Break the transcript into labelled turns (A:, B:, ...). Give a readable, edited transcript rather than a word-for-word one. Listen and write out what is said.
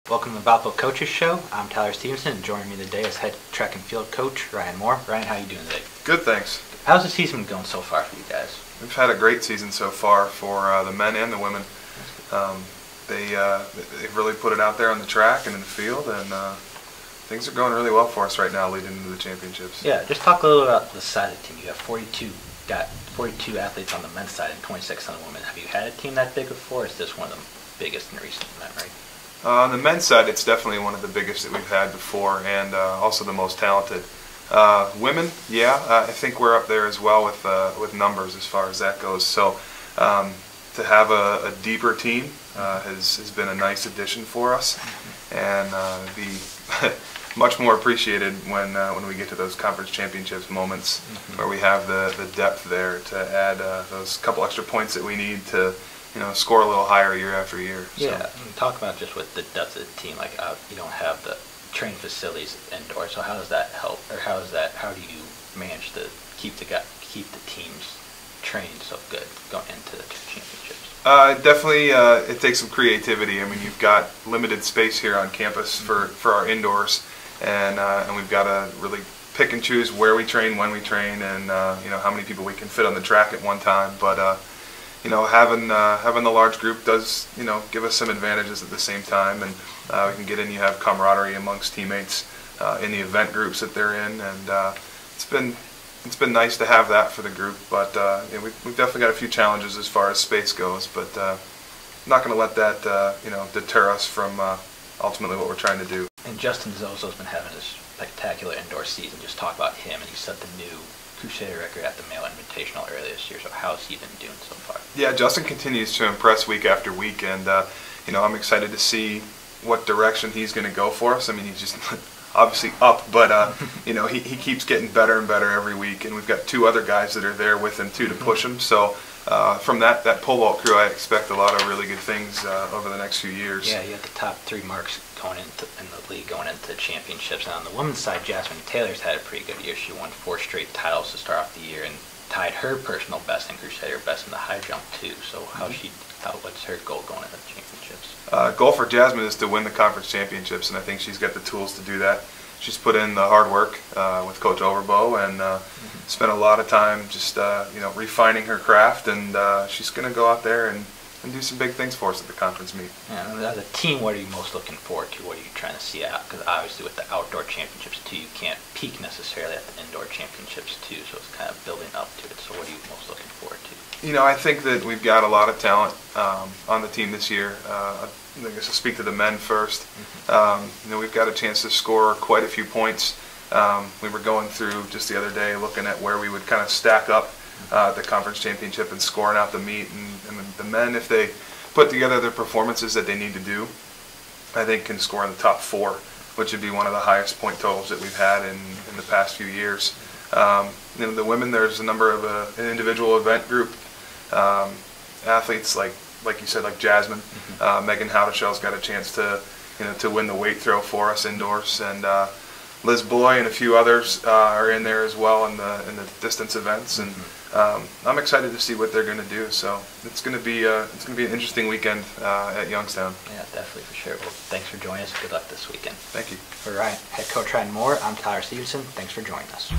A: Welcome to the Valpo Coaches Show. I'm Tyler Stevenson, and joining me today is head track and field coach Ryan Moore. Ryan, how are you doing today?
B: Good, thanks.
A: How's the season going so far for you guys?
B: We've had a great season so far for the men and the women. They've really put it out there on the track and in the field, and things are going really well for us right now leading into the championships.
A: Yeah, just talk a little about the side of the team. You have 42 athletes on the men's side and 26 on the women. Have you had a team that big before, or is this one of the biggest in recent memory?
B: On the men's side, it's definitely one of the biggest that we've had before, and also the most talented. Women, yeah, I think we're up there as well with numbers as far as that goes. So to have a deeper team has been a nice addition for us, and be much more appreciated when we get to those conference championships moments where we have the depth there to add those couple extra points that we need to score a little higher year after year.
A: Yeah, talk about just with the depth of the team. Like you don't have the training facilities indoors, so how does that help, or how do you manage to keep the teams trained so good going into the championships?
B: Definitely, it takes some creativity. I mean, you've got limited space here on campus for our indoors, and we've got to really pick and choose where we train, when we train, and how many people we can fit on the track at one time. But having the large group does give us some advantages at the same time, and we can get in. You have camaraderie amongst teammates in the event groups that they're in, and it's been nice to have that for the group. But we've definitely got a few challenges as far as space goes, but I'm not going to let that deter us from ultimately what we're trying to do.
A: And Justin Zozo's been having a spectacular indoor season. Just talk about him, and he set the new Crusader record at the Male Invitational earlier this year. So how's he been doing so far? Yeah,
B: Justin continues to impress week after week, and I'm excited to see what direction he's going to go for us. I mean, he's just obviously up, but he keeps getting better and better every week, and we've got two other guys that are there with him too to push him. So from that pole vault crew, I expect a lot of really good things over the next few years.
A: Yeah, you have the top 3 marks going in the league going into the championships. And on the women's side, Jasmine Taylor's had a pretty good year. She won 4 straight titles to start off the year and tied her personal best in Crusader best in the high jump too. So what's her goal going into the championships?
B: Goal for Jasmine is to win the conference championships, and I think she's got the tools to do that. She's put in the hard work with Coach Overbo, and spent a lot of time just refining her craft, and she's going to go out there and do some big things for us at the conference meet.
A: Yeah, and as a team, what are you most looking forward to? What are you trying to see out? Because obviously with the outdoor championships too, you can't peak necessarily at the indoor championships too, so it's kind of building up to it. So what are you most looking forward to?
B: I think that we've got a lot of talent on the team this year. I guess I'll speak to the men first. We've got a chance to score quite a few points. We were going through just the other day looking at where we would kind of stack up the conference championship and scoring out the meet, and the men, if they put together the performances that they need to do, I think can score in the top 4, which would be one of the highest point totals that we've had in the past few years. The women, there's a number of an individual event group athletes like you said, like Jasmine. Megan Howdeshell's got a chance to win the weight throw for us indoors, and Liz Boy and a few others are in there as well in the distance events, and I'm excited to see what they're going to do. So it's going to be an interesting weekend at Youngstown.
A: Yeah, definitely, for sure. Well, thanks for joining us. Good luck this weekend.
B: Thank you.
A: For Ryan, head coach Ryan Moore, I'm Tyler Stevenson. Thanks for joining us.